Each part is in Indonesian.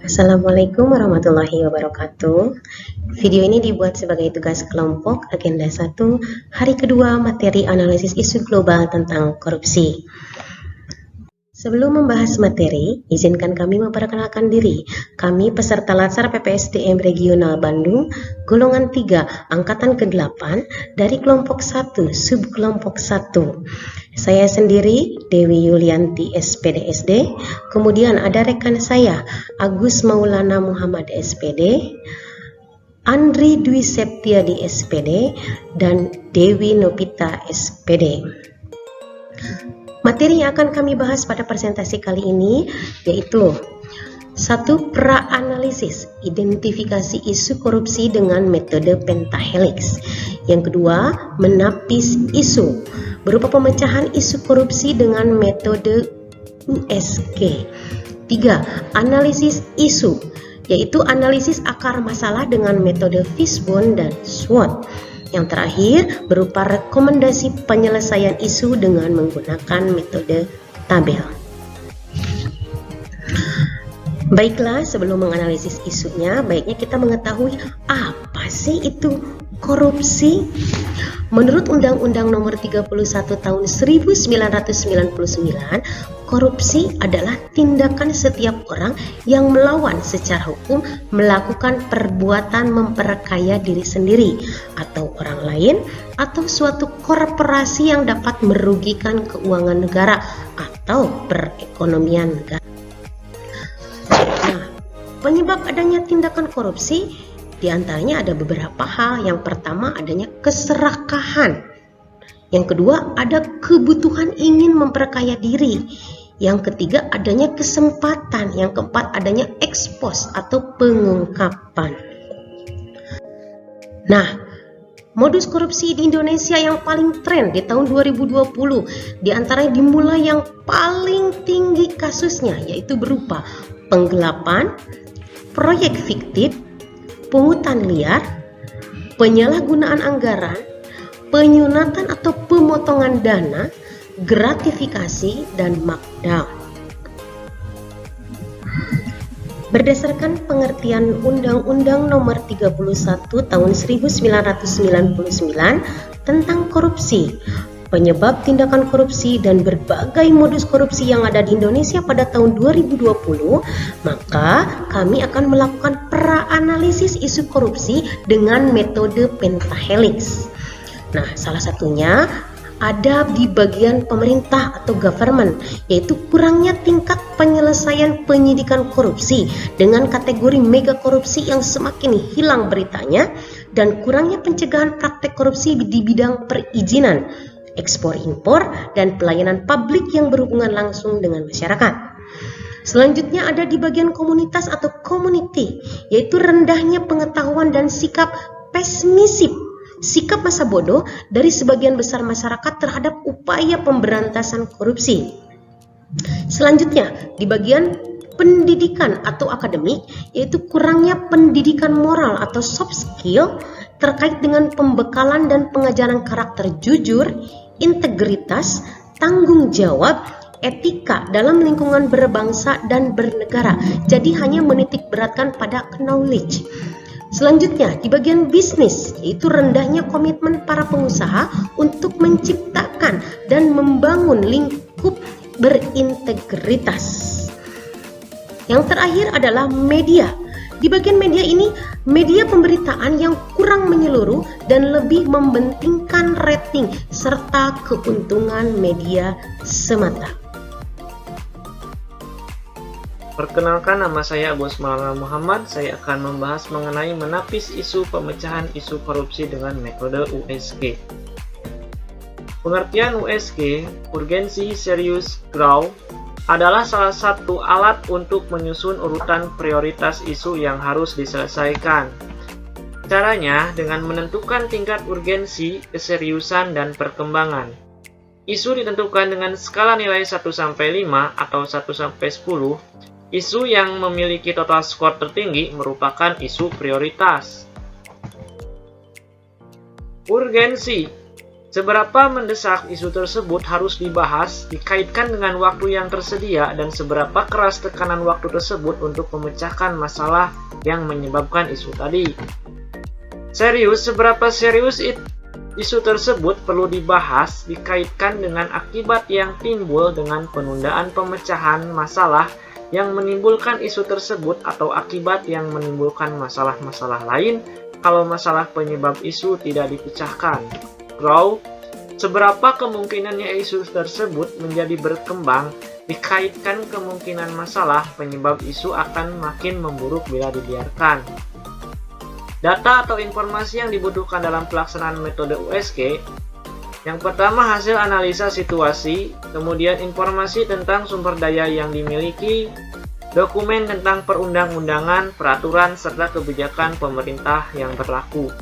Assalamualaikum warahmatullahi wabarakatuh. Video ini dibuat sebagai tugas kelompok agenda 1 hari kedua materi analisis isu global tentang korupsi. Sebelum membahas materi, izinkan kami memperkenalkan diri. Kami peserta Latsar PPSDM Regional Bandung, golongan 3, angkatan ke-8 dari kelompok 1, subkelompok 1. Saya sendiri, Dewi Yulianti SPDSD, kemudian ada rekan saya, Agus Maulana Muhammad SPD, Andri Dwi Septiadi SPD, dan Dewi Nopita SPD. Materi yang akan kami bahas pada presentasi kali ini yaitu 1. Pra-analisis, identifikasi isu korupsi dengan metode pentahelix. Yang kedua, menapis isu, berupa pemecahan isu korupsi dengan metode USG. 3. Analisis isu, yaitu analisis akar masalah dengan metode Fishbone dan SWOT. Yang terakhir, berupa rekomendasi penyelesaian isu dengan menggunakan metode tabel. Baiklah, sebelum menganalisis isunya, baiknya kita mengetahui apa sih itu korupsi. Menurut Undang-Undang Nomor 31 Tahun 1999, korupsi adalah tindakan setiap orang yang melawan secara hukum melakukan perbuatan memperkaya diri sendiri atau orang lain atau suatu korporasi yang dapat merugikan keuangan negara atau perekonomian negara. Nah, penyebab adanya tindakan korupsi di antaranya ada beberapa hal. Yang pertama, adanya keserakahan. Yang kedua, ada kebutuhan ingin memperkaya diri. Yang ketiga, adanya kesempatan. Yang keempat, adanya ekspos atau pengungkapan. Nah, modus korupsi di Indonesia yang paling tren di tahun 2020, di antaranya dimulai yang paling tinggi kasusnya, yaitu berupa penggelapan, proyek fiktif, pungutan liar, penyalahgunaan anggaran, penyunatan atau pemotongan dana, gratifikasi, dan markdown. Berdasarkan pengertian Undang-Undang Nomor 31 Tahun 1999 tentang korupsi, penyebab tindakan korupsi dan berbagai modus korupsi yang ada di Indonesia pada tahun 2020, maka kami akan melakukan pra-analisis isu korupsi dengan metode pentahelix. Nah, salah satunya ada di bagian pemerintah atau government, yaitu kurangnya tingkat penyelesaian penyidikan korupsi dengan kategori mega korupsi yang semakin hilang beritanya, dan kurangnya pencegahan praktek korupsi di bidang perizinan, ekspor impor, dan pelayanan publik yang berhubungan langsung dengan masyarakat. Selanjutnya ada di bagian komunitas atau community, yaitu rendahnya pengetahuan dan sikap pesimisif, sikap masa bodoh dari sebagian besar masyarakat terhadap upaya pemberantasan korupsi. Selanjutnya di bagian pendidikan atau akademik, yaitu kurangnya pendidikan moral atau soft skill terkait dengan pembekalan dan pengajaran karakter jujur, integritas, tanggung jawab, etika dalam lingkungan berbangsa dan bernegara. Jadi hanya menitik beratkan pada knowledge. Selanjutnya di bagian bisnis, yaitu rendahnya komitmen para pengusaha untuk menciptakan dan membangun lingkup berintegritas. Yang terakhir adalah media. Di bagian media ini, media pemberitaan yang kurang menyeluruh dan lebih mementingkan rating serta keuntungan media semata. Perkenalkan, nama saya Agus Maulana Muhammad. Saya akan membahas mengenai menapis isu pemecahan isu korupsi dengan metode USG. Pengertian USG, urgensi, serius, grow, adalah salah satu alat untuk menyusun urutan prioritas isu yang harus diselesaikan. Caranya dengan menentukan tingkat urgensi, keseriusan, dan perkembangan. Isu ditentukan dengan skala nilai 1-5 atau 1-10. Isu yang memiliki total skor tertinggi merupakan isu prioritas. Urgensi. Seberapa mendesak isu tersebut harus dibahas dikaitkan dengan waktu yang tersedia dan seberapa keras tekanan waktu tersebut untuk memecahkan masalah yang menyebabkan isu tadi. Seberapa serius isu tersebut perlu dibahas dikaitkan dengan akibat yang timbul dengan penundaan pemecahan masalah yang menimbulkan isu tersebut atau akibat yang menimbulkan masalah-masalah lain kalau masalah penyebab isu tidak dipecahkan. Crow, seberapa kemungkinannya isu tersebut menjadi berkembang dikaitkan kemungkinan masalah penyebab isu akan makin memburuk bila dibiarkan. Data atau informasi yang dibutuhkan dalam pelaksanaan metode USG. Yang pertama, hasil analisa situasi, kemudian informasi tentang sumber daya yang dimiliki, dokumen tentang perundang-undangan, peraturan, serta kebijakan pemerintah yang berlaku.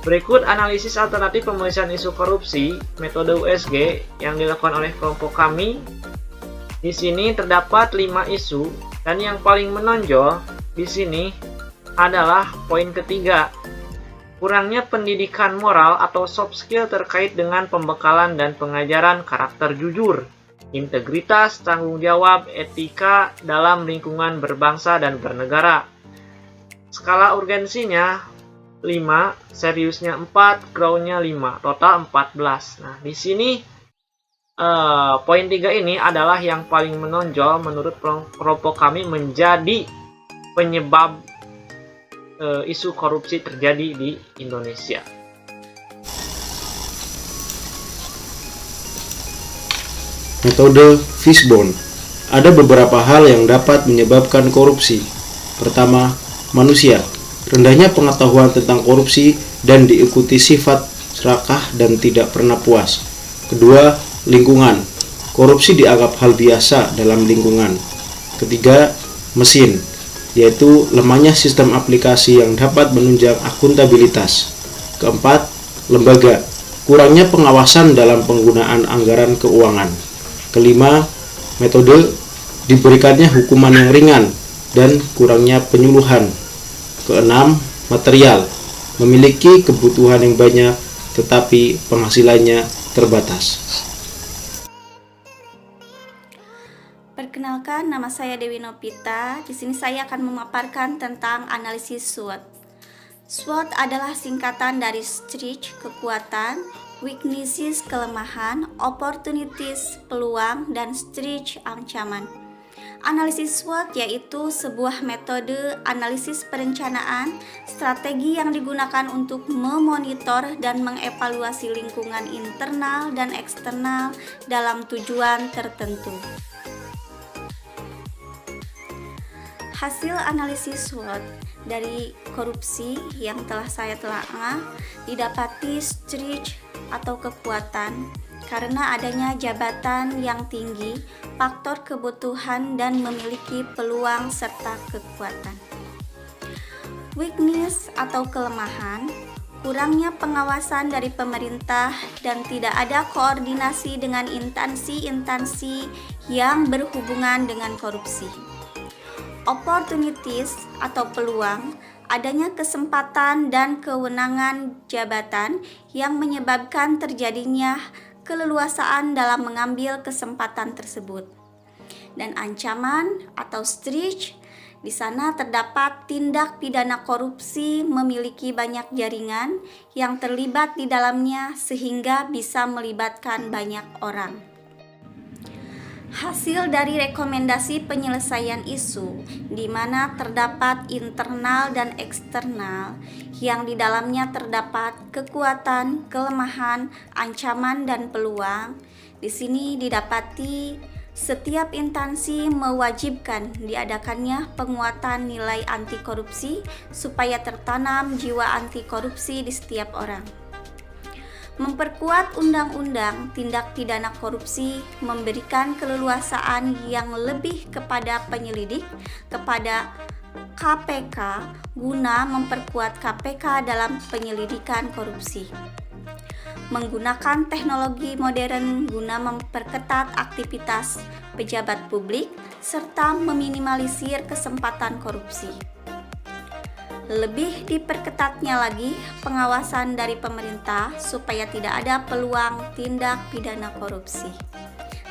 Berikut analisis alternatif pemecahan isu korupsi metode USG yang dilakukan oleh kelompok kami. Di sini terdapat 5 isu dan yang paling menonjol di sini adalah poin ketiga, kurangnya pendidikan moral atau soft skill terkait dengan pembekalan dan pengajaran karakter jujur, integritas, tanggung jawab, etika dalam lingkungan berbangsa dan bernegara. Skala urgensinya 5, seriusnya 4, grow-nya 5, total 14. Nah, di sini poin 3 ini adalah yang paling menonjol menurut kelompok kami menjadi penyebab isu korupsi terjadi di Indonesia. Metode Fishbone. Ada beberapa hal yang dapat menyebabkan korupsi. Pertama, manusia. Rendahnya pengetahuan tentang korupsi dan diikuti sifat serakah dan tidak pernah puas. Kedua, lingkungan. Korupsi dianggap hal biasa dalam lingkungan. Ketiga, mesin, yaitu lemahnya sistem aplikasi yang dapat menunjang akuntabilitas. Keempat, lembaga. Kurangnya pengawasan dalam penggunaan anggaran keuangan. Kelima, metode, diberikannya hukuman yang ringan dan kurangnya penyuluhan. Keenam, material, memiliki kebutuhan yang banyak tetapi penghasilannya terbatas. Perkenalkan, nama saya Dewi Nopita. Di sini saya akan memaparkan tentang analisis SWOT. SWOT adalah singkatan dari strength, kekuatan, weaknesses, kelemahan, opportunities, peluang, dan strength, ancaman. Analisis SWOT yaitu sebuah metode analisis perencanaan, strategi yang digunakan untuk memonitor dan mengevaluasi lingkungan internal dan eksternal dalam tujuan tertentu. Hasil analisis SWOT dari korupsi yang telah saya telaah didapati strength atau kekuatan karena adanya jabatan yang tinggi, faktor kebutuhan dan memiliki peluang serta kekuatan. Weakness atau kelemahan, kurangnya pengawasan dari pemerintah dan tidak ada koordinasi dengan instansi-instansi yang berhubungan dengan korupsi. Opportunities atau peluang, adanya kesempatan dan kewenangan jabatan yang menyebabkan terjadinya keleluasaan dalam mengambil kesempatan tersebut. Dan ancaman atau strength, di sana terdapat tindak pidana korupsi memiliki banyak jaringan yang terlibat di dalamnya sehingga bisa melibatkan banyak orang. Hasil dari rekomendasi penyelesaian isu di mana terdapat internal dan eksternal yang di dalamnya terdapat kekuatan, kelemahan, ancaman dan peluang. Di sini didapati setiap instansi mewajibkan diadakannya penguatan nilai anti korupsi supaya tertanam jiwa anti korupsi di setiap orang. Memperkuat undang-undang tindak pidana korupsi, memberikan keleluasaan yang lebih kepada penyelidik, kepada KPK guna memperkuat KPK dalam penyelidikan korupsi. Menggunakan teknologi modern guna memperketat aktivitas pejabat publik serta meminimalisir kesempatan korupsi. Lebih diperketatnya lagi pengawasan dari pemerintah supaya tidak ada peluang tindak pidana korupsi.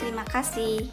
Terima kasih.